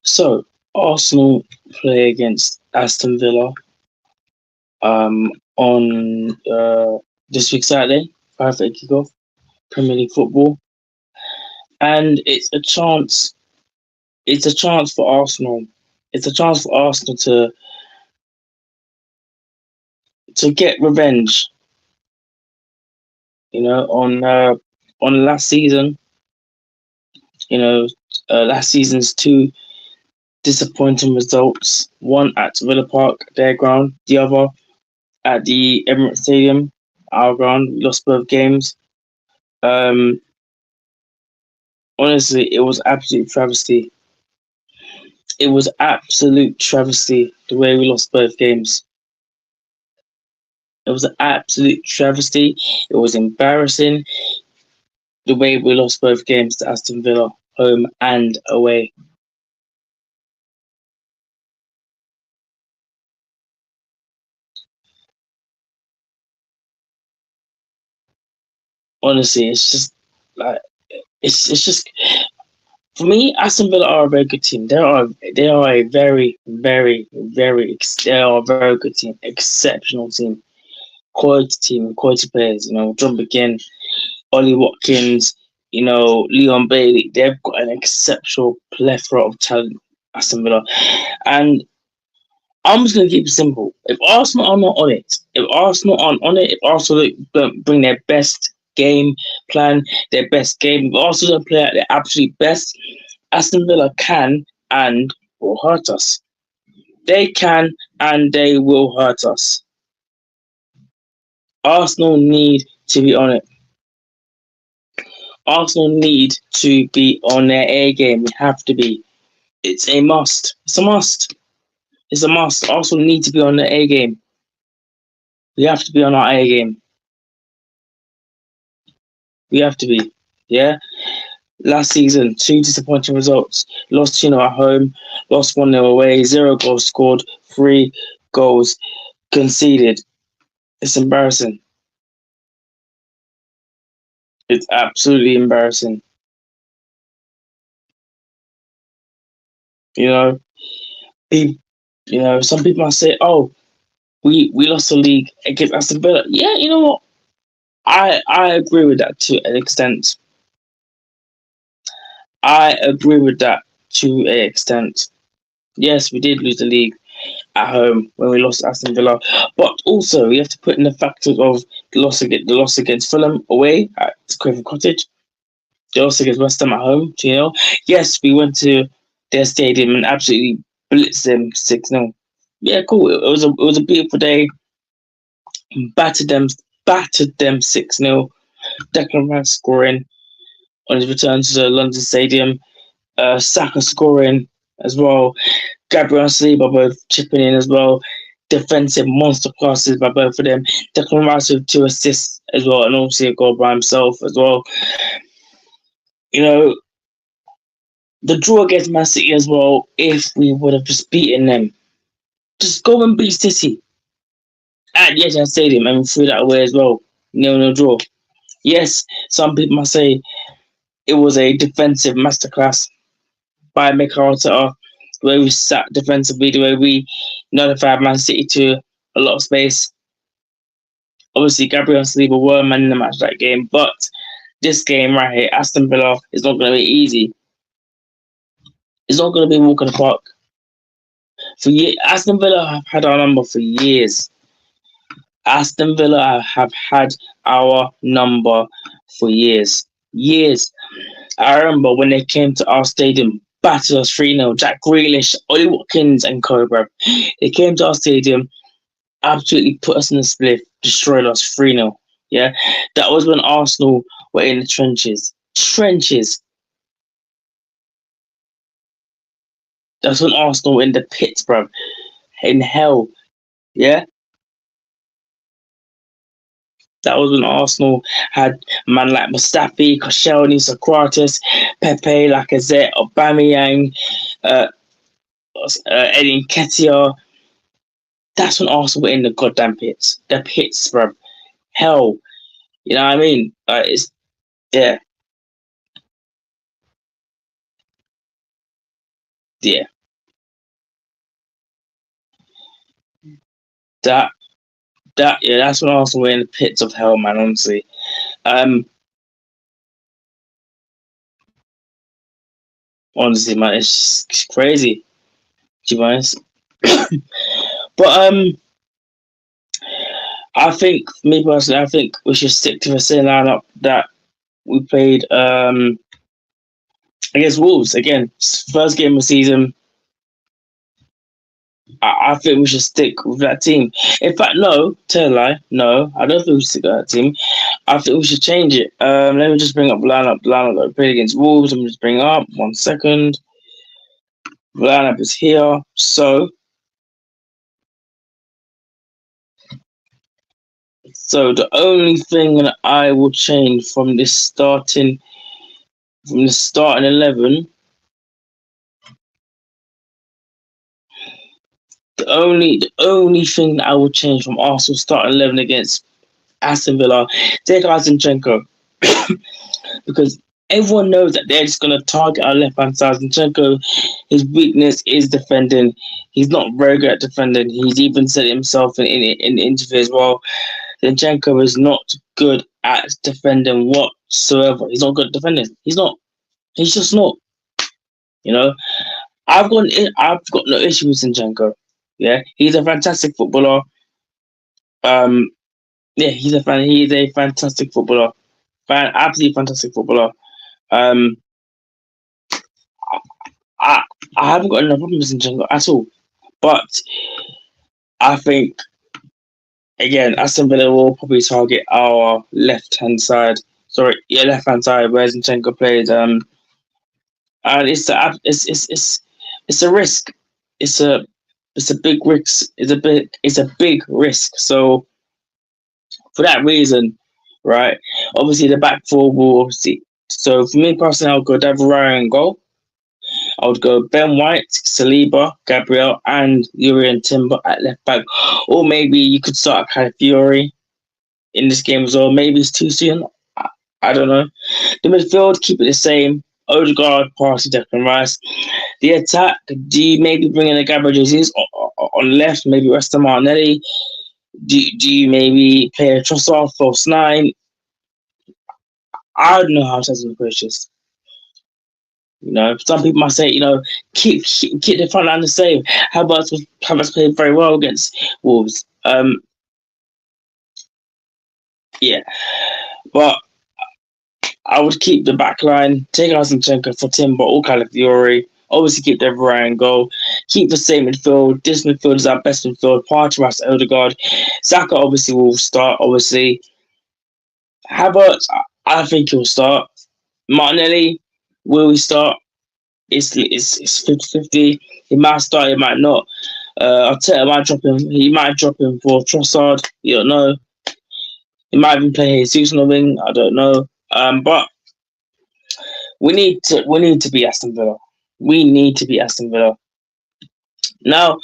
So Arsenal play against Aston Villa on this week Saturday, 5:30 kickoff, Premier League football, and it's a chance for Arsenal. It's a chance for Arsenal to get revenge, on last season. You know, last season's two disappointing results. One at Villa Park, their ground. The other at the Emirates Stadium, our ground. We lost both games. Um, Honestly, it was absolute travesty. It was absolute travesty the way we lost both games. It was an absolute travesty. It was embarrassing the way we lost both games to Aston Villa, home and away. Honestly, it's just like it's just for me. Aston Villa are a very good team. They are a they are a very good team, exceptional team, quality players. John McGinn, Ollie Watkins, Leon Bailey. They've got an exceptional plethora of talent. Aston Villa, and I'm just gonna keep it simple. If Arsenal are not on it, if Arsenal don't bring their best game plan, their best game, if Arsenal don't play at their absolute best, Aston Villa can and will hurt us. They can and they will hurt us. Arsenal need to be on it. Arsenal need to be on their A game. We have to be. It's a must. It's a must. It's a must. Arsenal need to be on their A game. We have to be on our A game. We have to be. Yeah. Last season, two disappointing results. Lost 2-0 at home, lost 1-0 away, 0 goals scored, 3 goals conceded. It's embarrassing. It's absolutely embarrassing. You know, Pe- some people might say, "Oh, we lost the league against Aston Villa." Yeah, you know what? I agree with that to an extent. I agree with that to an extent. Yes, we did lose the league at home when we lost Aston Villa. But also, we have to put in the factors of the loss against Fulham away at Craven Cottage, the loss against West Ham at home. Yes, we went to their stadium and absolutely blitzed them 6-0. Yeah, cool. It was a beautiful day. Battered them, battered them 6-0. Declan Rice scoring on his return to the London Stadium. Saka scoring as well. Gabriel and Saliba both chipping in as well. Defensive monster classes by both of them. Declan Rice with 2 assists as well, and obviously a goal by himself as well. You know, the draw against Man City as well, if we would have just beaten them. Just go and beat City at the Etihad Stadium and threw that away as well. 0-0 draw. Yes, some people might say it was a defensive masterclass by Mikel Arteta, the way we sat defensively, the way we notified Man City to a lot of space. Obviously, Gabriel and Saliba were man in the match that game, but this game right here, Aston Villa, is not going to be easy. It's not going to be a walk in the park. Aston Villa have had our number for years. Aston Villa have had our number for years. Years. I remember when they came to our stadium, battered us 3-0. Jack Grealish, Ollie Watkins, and Cobra. They came to our stadium, absolutely put us in the split, destroyed us 3-0. Yeah, that was when Arsenal were in the trenches. Trenches. That's when Arsenal were in the pits, bro. In hell. Yeah, that was when Arsenal had man like Mustafi, Koscielny, Socrates, Pepe, Lacazette, Aubameyang, uh, Eddie Nketiah. That's when Arsenal were in the goddamn pits. The pits, bro. Hell. You know what I mean? Yeah. Yeah, that yeah, that's when Arsenal were in the pits of hell, man. Honestly, um, honestly, man, it's crazy. To be honest, but I think me personally, I think we should stick to the same lineup that we played against Wolves again. First game of the season. I think we should stick with that team. In fact, no, tell a lie. No, I don't think we should stick with that team. I think we should change it. Let me just bring up the lineup that we played against Wolves. Let me just bring it up 1 second. The lineup is here. So the only thing that I will change from the starting 11, the only thing that I will change from Arsenal starting 11 against Aston Villa, take out Zinchenko. Because everyone knows that they're just going to target our left hand side. Zinchenko, his weakness is defending. He's not very good at defending. He's even said it himself in the interview as well. Zinchenko is not good at defending whatsoever. He's not good at defending. He's not. He's just not. You know, I've got no issue with Zinchenko. Yeah, he's a fantastic footballer. Um, yeah, he is a fantastic footballer. Absolutely fantastic footballer. Um, I I haven't got enough problems in Django at all. But I think again, Aston Villa will probably target our left hand side. Sorry, yeah, left hand side where Zinchenko plays. And it's a risk. It's a it's a big risk. It's a big risk. So for that reason, right? Obviously the back four will obviously. So for me personally, I'll go David Raya and goal. I would go Ben White, Saliba, Gabriel, and Urian Timber at left back. Or maybe you could start Calafiori in this game as well. Maybe it's too soon. I don't know. The midfield, keep it the same. Odegaard, Parsley, Declan Rice. The attack, do you maybe bring in a Gabriel Jesus on left? Maybe Resta Martinelli. Do you maybe play a Trossard, false nine? I don't know how to answer the questions. Some people might say, keep the front line the same. Havertz played very well against Wolves. Yeah, but I would keep the back line, take out Zinchenko for Timber or Calafiori. Obviously, keep the Ryan goal. Keep the same midfield. This midfield is our best midfield. Partey, Rice, Odegaard. Saka obviously will start. Obviously, Havertz, I think he'll start. Martinelli, will he start? It's 50-50. He might start, he might not. Arteta might drop him. He might drop him for Trossard. You don't know. He might even play Jesus on the wing. I don't know. But we need to be Aston Villa. We need to be Aston Villa. Now,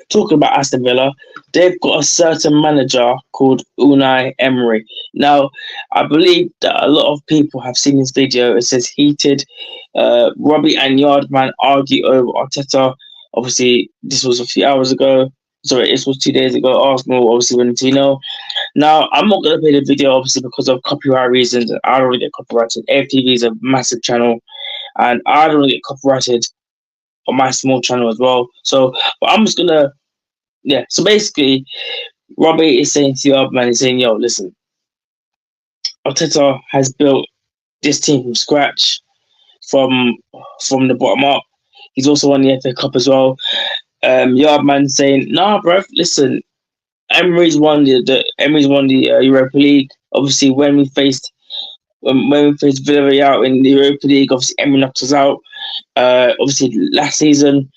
talking about Aston Villa, they've got a certain manager called Unai Emery. Now, I believe that a lot of people have seen this video. It says heated. Robbie and Yardman argue over Arteta. Obviously, this was a few hours ago. Sorry, this was 2 days ago. Arsenal obviously winning 2-0. Now, I'm not going to play the video, obviously, because of copyright reasons. I don't want to get copyrighted. AFTV is a massive channel, and I don't want to get copyrighted on my small channel as well. So, but I'm just gonna, yeah. So basically, Robbie is saying to you, man, he's saying, yo, listen, Arteta has built this team from scratch, from the bottom up. He's also won the FA Cup as well. Yardman saying, nah, bruv, listen, Emery's won the Europa League. Obviously, when we faced Villarreal in the Europa League, obviously Emery knocked us out. Obviously last season,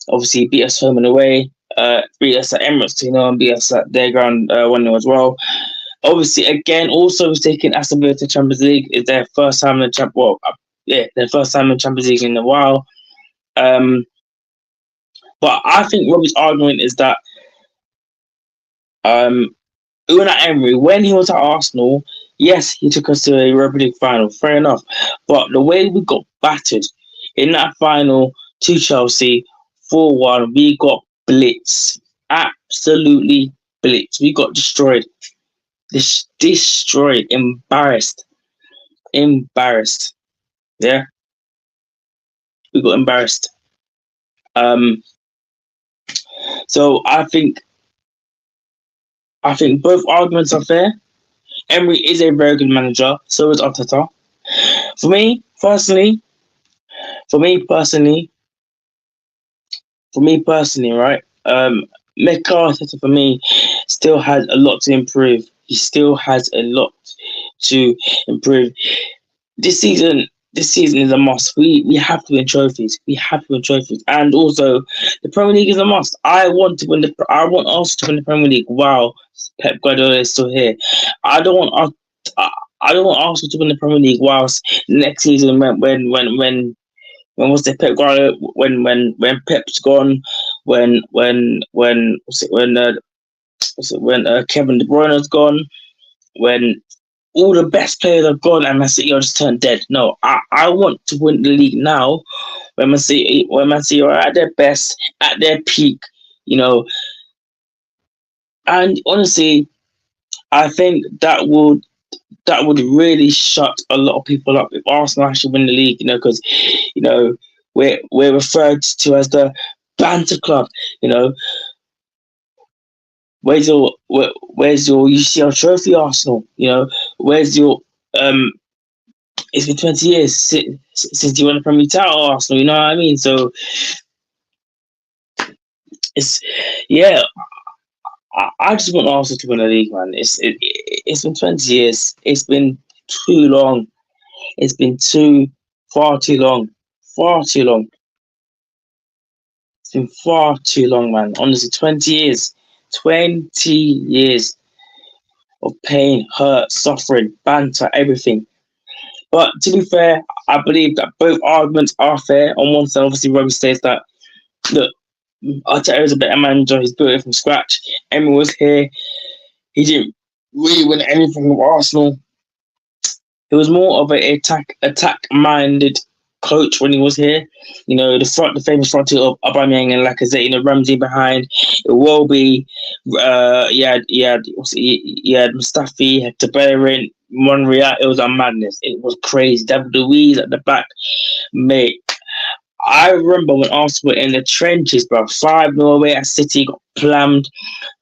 obviously beat us home and away. Beat us at Emirates, and beat us at their ground 1-0 as well. Obviously, again, also was taking Aston Villa to Champions League. It's their first time in their first time in Champions League in a while. But I think Robbie's argument is that Unai Emery, when he was at Arsenal, yes, he took us to a Europa League final, fair enough. But the way we got battered in that final, to Chelsea 4-1. We got blitzed. Absolutely blitzed. We got destroyed. Destroyed. Embarrassed. Embarrassed. Yeah, we got embarrassed. Um, so I think both arguments are fair. Emery is a very good manager. So is Arteta. For me personally, for me personally, for me personally, right? Mikel Arteta for me still has a lot to improve. He still has a lot to improve. This season, this season is a must. We have to win trophies. We have to win trophies, and also the Premier League is a must. I want us to win the Premier League. Wow, Pep Guardiola is still here. I don't want us. I don't want Arsenal to win the Premier League whilst next season when was the Pep Guardiola when Pep's gone when what's it, when Kevin De Bruyne's gone when all the best players are gone and Man City are just turned dead. No, I want to win the league now when Man City are at their best, at their peak, you know. And honestly, I think that would really shut a lot of people up if Arsenal actually win the league, because you know we're referred to as the banter club. You know, where's your UCL trophy, Arsenal? Where's your um it's been 20 years since you won the Premier League title, Arsenal. You know what I mean? So it's yeah. I just want Arsenal to win the league, man. It's been 20 years. It's been too long. It's been far too long. Far too long. It's been far too long, man. Honestly, 20 years. 20 years of pain, hurt, suffering, banter, everything. But to be fair, I believe that both arguments are fair. On one side, obviously, Robbie says that, look, Arteta is a better manager. He's built it from scratch. Emery was here. He didn't really win anything with Arsenal. He was more of a attack minded coach when he was here. The famous front two of Aubameyang and Lacazette. Ramsey behind. It will be. He had Mustafi, he had Taberin, Monreal. It was a madness. It was crazy. David Luiz at the back, mate. I remember when Arsenal were in the trenches, bro. 5-0 away at City, got plummed.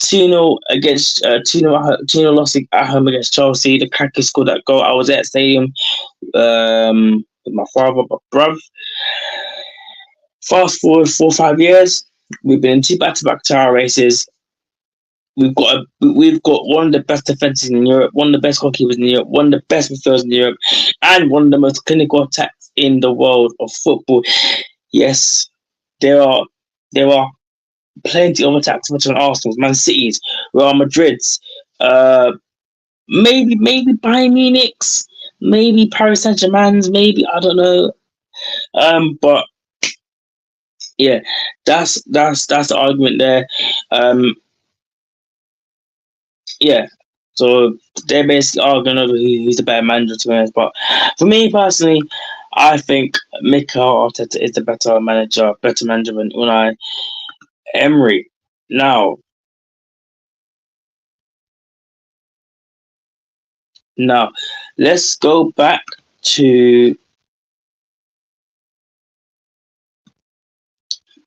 2-0 against 2-0 loss at home against Chelsea. The Kaka scored that goal. I was at stadium with my father, but bruv. Fast forward 4 or 5 years, we've been in 2 back-to-back title races. We've got one of the best defenses in Europe, one of the best goalkeepers in Europe, one of the best midfielders in Europe, and one of the most clinical attacks in the world of football. Yes, there are plenty of attacks between Arsenal's, Man City's, Real Madrid's, maybe Bayern Munich's, maybe Paris Saint-Germain's, maybe I don't know. But yeah, that's the argument there. Yeah. So they're basically arguing over who's the better manager, to be honest. But for me personally, I think Mikel Arteta is the better manager than Unai Emery. Now, let's go back to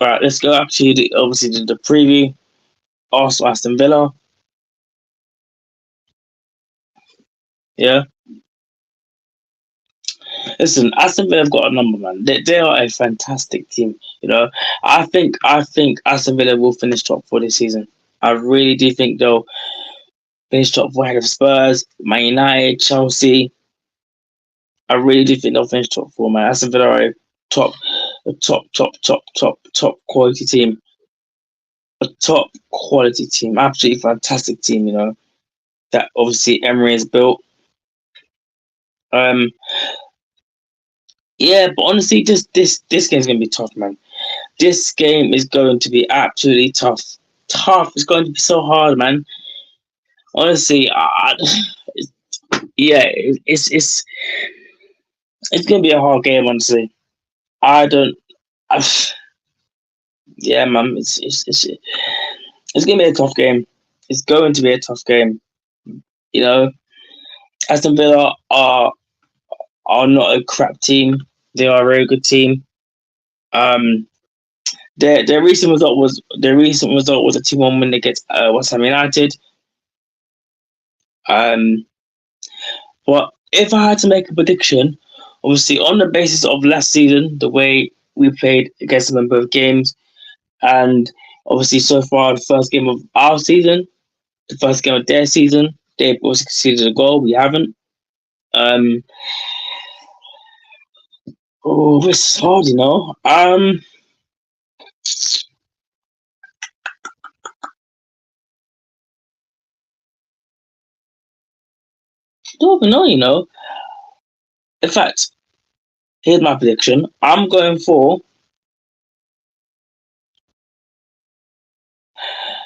let's go back to the preview. Arsenal Aston Villa. Yeah. Listen, Aston Villa have got a number, man. They are a fantastic team. I think Aston Villa will finish top 4 this season. I really do think they'll finish top 4 ahead of Spurs, Man United, Chelsea. I really do think they'll finish top 4, man. Aston Villa are a top quality team. A top quality team. Absolutely fantastic team, that obviously Emery has built. Yeah, but honestly, this game's gonna be tough, man. This game is going to be absolutely tough. Tough. It's going to be so hard, man. Honestly, yeah, it's gonna be a hard game. Honestly, I don't Yeah, man, it's gonna be a tough game. It's going to be a tough game. You know, Aston Villa are not a crap team. They are a very good team. Um, their recent result was a 2-1 win against West Ham United. Um, but if I had to make a prediction, obviously on the basis of last season, the way we played against them in both games, and obviously so far the first game of our season, the first game of their season, they've also conceded a goal. We haven't. Um, oh, this is hard, you know. Don't even know, you know. In fact, here's my prediction. I'm going for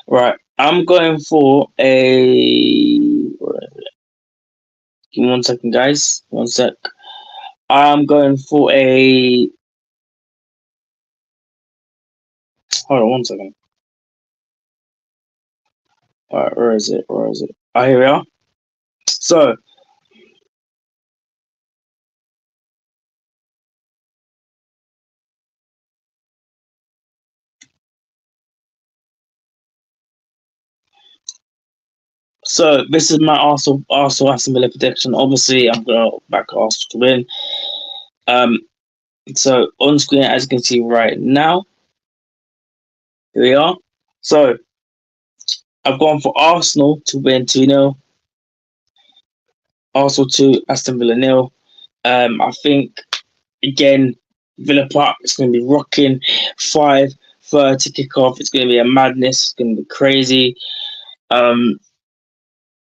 right. I'm going for a. Give me 1 second, guys. 1 sec. I'm going for a. Hold on 1 second. All right, where is it? Where is it? Ah, here we are. So, this is my Arsenal Aston Villa prediction. Obviously, I'm gonna back Arsenal to win. Um, so on screen, as you can see right now, here we are. So I've gone for Arsenal to win 2-0. Arsenal 2, Aston Villa 0. I think again, Villa Park is going to be rocking. 5:30 kickoff. It's going to be a madness. It's going to be crazy. Um,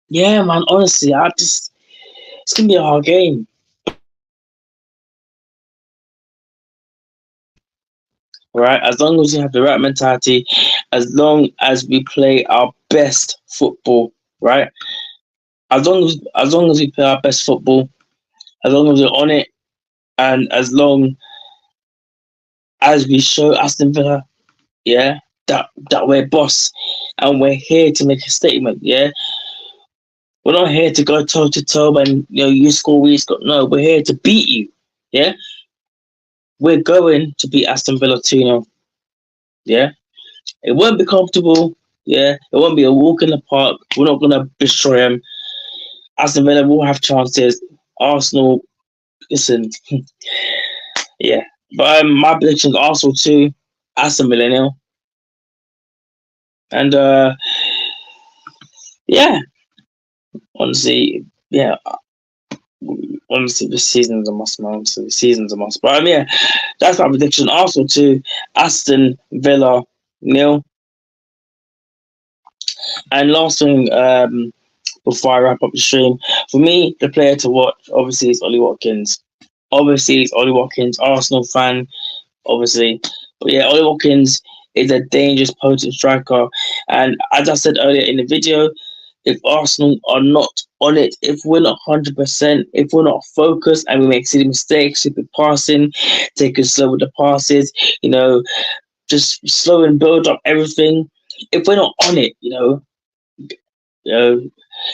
yeah, man. Honestly, it's going to be a hard game, right? As long as you have the right mentality, as long as we play our best football, right? As long as we play our best football, as long as we're on it, and as long as we show Aston Villa, yeah, that we're boss, and we're here to make a statement, yeah. We're not here to go toe to toe and you score, we score. No, we're here to beat you. Yeah, we're going to beat Aston Villa 2-0. Yeah, it won't be comfortable. Yeah, it won't be a walk in the park. We're not gonna destroy them. Aston Villa will have chances. Arsenal, listen, yeah. But my prediction is Arsenal 2, Aston Villa 0. And yeah, honestly, yeah, honestly, this season's a must, man. Honestly, the season's a must. But yeah, that's my prediction. Arsenal 2, Aston Villa 0. And last thing, before I wrap up the stream, for me, the player to watch obviously is Ollie Watkins. Obviously, it's Ollie Watkins, Arsenal fan, obviously. But yeah, Ollie Watkins is a dangerous, potent striker. And as I said earlier in the video, if Arsenal are not on it, if we're not 100%, if we're not focused and we make silly mistakes, stupid passing, taking slow with the passes, just slow and build up everything. If we're not on it, you know,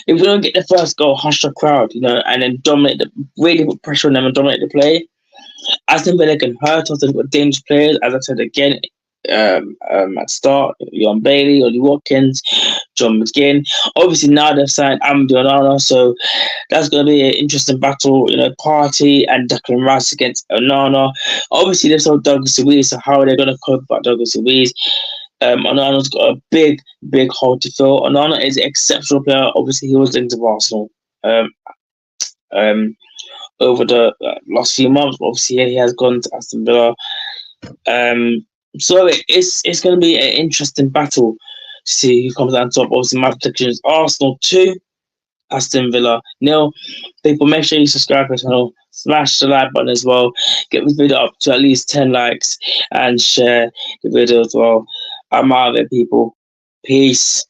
if we don't get the first goal, hush the crowd, and then really put pressure on them and dominate the play. Aston Villa can hurt us. They've got dangerous players, as I said again at the start. Jan Bailey, Ollie Watkins, John McGinn. Obviously now they've signed Amadou Onana, so that's going to be an interesting battle. Partey and Declan Rice against Onana. Obviously they've sold Douglas Luiz, so how are they going to cope about Douglas Luiz? Onana's got a big hole to fill. Onana is an exceptional player. Obviously, he was linked to Arsenal over the last few months. Obviously, he has gone to Aston Villa. So it's going to be an interesting battle to see who comes out top. Obviously, my prediction is Arsenal 2, Aston Villa 0. People, make sure you subscribe to the channel, smash the like button as well, get this video up to at least 10 likes, and share the video as well. I'm out of it, people. Peace.